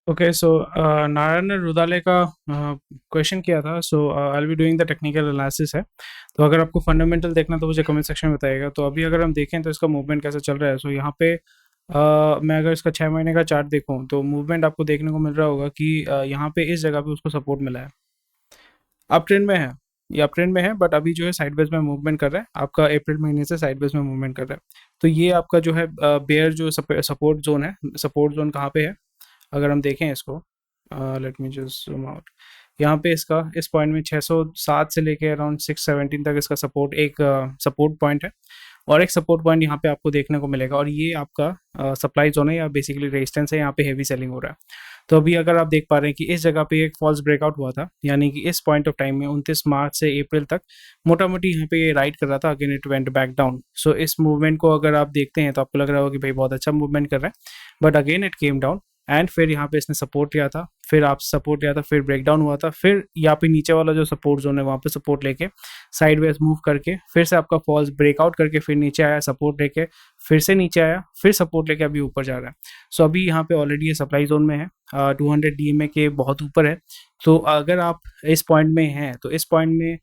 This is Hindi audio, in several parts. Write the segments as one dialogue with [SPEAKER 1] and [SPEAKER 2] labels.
[SPEAKER 1] ओके, सो नारायण ने रुदाले का क्वेश्चन किया था। So I will be doing the technical analysis है। तो अगर आपको फंडामेंटल देखना तो मुझे कमेंट सेक्शन में बताइएगा। तो अभी अगर हम देखें तो इसका मूवमेंट कैसा चल रहा है। सो यहाँ पे मैं अगर इसका 6 महीने का चार्ट देखूँ तो मूवमेंट आपको देखने को मिल रहा होगा कि यहाँ पे इस जगह पे उसको सपोर्ट मिला है। अप ट्रेंड में है, ये अप ट्रेंड में है, बट अभी जो है साइडवेज में मूवमेंट कर रहा है। आपका अप्रैल महीने से साइडवेज में मूवमेंट कर रहा है। तो ये आपका जो है बेयर जो सपोर्ट जोन है, सपोर्ट जोन कहाँ पे है अगर हम देखें इसको, let me just zoom out. यहाँ पे इसका इस पॉइंट में 607 से लेके अराउंड 617 तक इसका सपोर्ट एक सपोर्ट पॉइंट है, और एक सपोर्ट पॉइंट यहाँ पे आपको देखने को मिलेगा, और ये आपका सप्लाई जोन है या बेसिकली रेजिस्टेंस है। यहाँ पे हेवी सेलिंग हो रहा है। तो अभी अगर आप देख पा रहे हैं कि इस जगह पे एक फॉल्स ब्रेकआउट हुआ था, यानी कि इस पॉइंट ऑफ टाइम में 29 मार्च से अप्रैल तक मोटा मोटी यहाँ पे ये राइड कर रहा था, again it went back down. So इस मूवमेंट को अगर आप देखते हैं तो आपको लग रहा होगा कि भाई बहुत अच्छा मूवमेंट कर रहा है, but again it came down and फिर यहाँ पे इसने सपोर्ट लिया था, फिर आप सपोर्ट लिया था, फिर ब्रेकडाउन हुआ था, फिर यहाँ पे नीचे वाला जो सपोर्ट जोन है वहाँ पे सपोर्ट लेके साइडवेज मूव करके फिर से आपका फॉल्स ब्रेकआउट करके फिर नीचे आया, सपोर्ट लेके फिर से नीचे आया, फिर सपोर्ट लेके अभी ऊपर जा रहा है। सो अभी यहाँ पे ऑलरेडी ये सप्लाई जोन में है, 200 डीएमए के बहुत ऊपर है। तो अगर आप इस पॉइंट में हैं तो इस पॉइंट में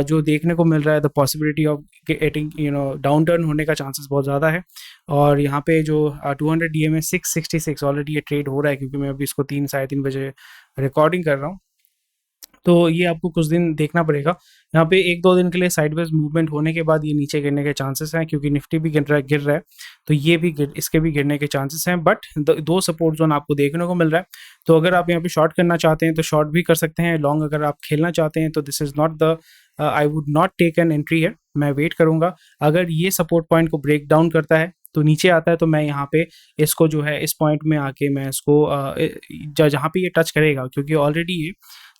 [SPEAKER 1] जो देखने को मिल रहा है the possibility of getting down turn होने का चांसेस बहुत ज़्यादा है। और यहाँ पे जो 200 डीएमए 666 ऑलरेडी ये ट्रेड हो रहा है, क्योंकि मैं अभी इसको 3 साढ़े 3 बजे रिकॉर्डिंग कर रहा हूँ। तो ये आपको कुछ दिन देखना पड़ेगा। यहाँ पे 1-2 दिन के लिए साइडवेज मूवमेंट होने के बाद ये नीचे गिरने के चांसेस हैं, क्योंकि निफ्टी भी गिर रहा है। तो ये भी इसके भी गिरने के चांसेस हैं, बट दो सपोर्ट जोन आपको देखने को मिल रहा है। तो अगर आप यहाँ पे शॉर्ट करना चाहते हैं तो शॉर्ट भी कर सकते हैं, लॉन्ग अगर आप खेलना चाहते हैं तो this is not the I would not take an entry है। मैं वेट करूंगा। अगर ये सपोर्ट पॉइंट को ब्रेक डाउन करता है तो नीचे आता है, तो मैं यहाँ पे इसको जो है इस पॉइंट में आके मैं इसको जहाँ पे ये टच करेगा, क्योंकि ऑलरेडी ये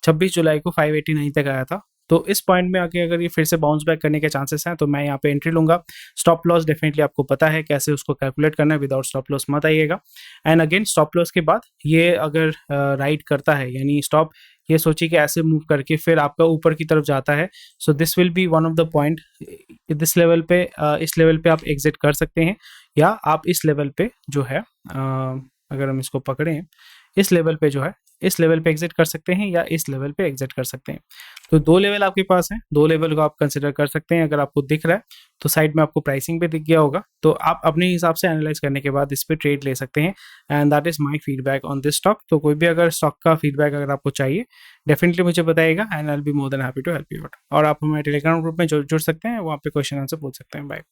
[SPEAKER 1] 26 जुलाई को 589 तक आया था। तो इस पॉइंट में आके अगर ये फिर से बाउंस बैक करने के चांसेस हैं तो मैं यहाँ पे एंट्री लूंगा। स्टॉप लॉस डेफिनेटली आपको पता है कैसे उसको कैलकुलेट करना है, विदाउट स्टॉप लॉस मत आइएगा। एंड अगेन स्टॉप लॉस के बाद ये अगर राइड करता है, यानी स्टॉप ये सोचिए कि ऐसे मूव करके फिर आपका ऊपर की तरफ जाता है, so this will be one of the point. This level पे इस लेवल पे आप एग्जिट कर सकते हैं, या आप इस लेवल पे जो है अगर हम इसको पकड़ें, इस लेवल पे जो है इस लेवल पे एग्जिट कर सकते हैं, या इस लेवल पे एग्जिट कर सकते हैं। तो 2 लेवल आपके पास हैं, 2 लेवल को आप कंसिडर कर सकते हैं। अगर आपको दिख रहा है तो साइड में आपको प्राइसिंग पे दिख गया होगा, तो आप अपने हिसाब से एनालाइज करने के बाद इस पे ट्रेड ले सकते हैं। And that is my feedback on this stock. तो कोई भी अगर स्टॉक का फीडबैक अगर आपको चाहिए डेफिनेटली मुझे बताइएगा, and I will be more than happy to help you out. और आप हमारे टेलीग्राम ग्रुप में जुड़ सकते हैं, वहाँ पे क्वेश्चन आंसर पूछ सकते हैं। बाय।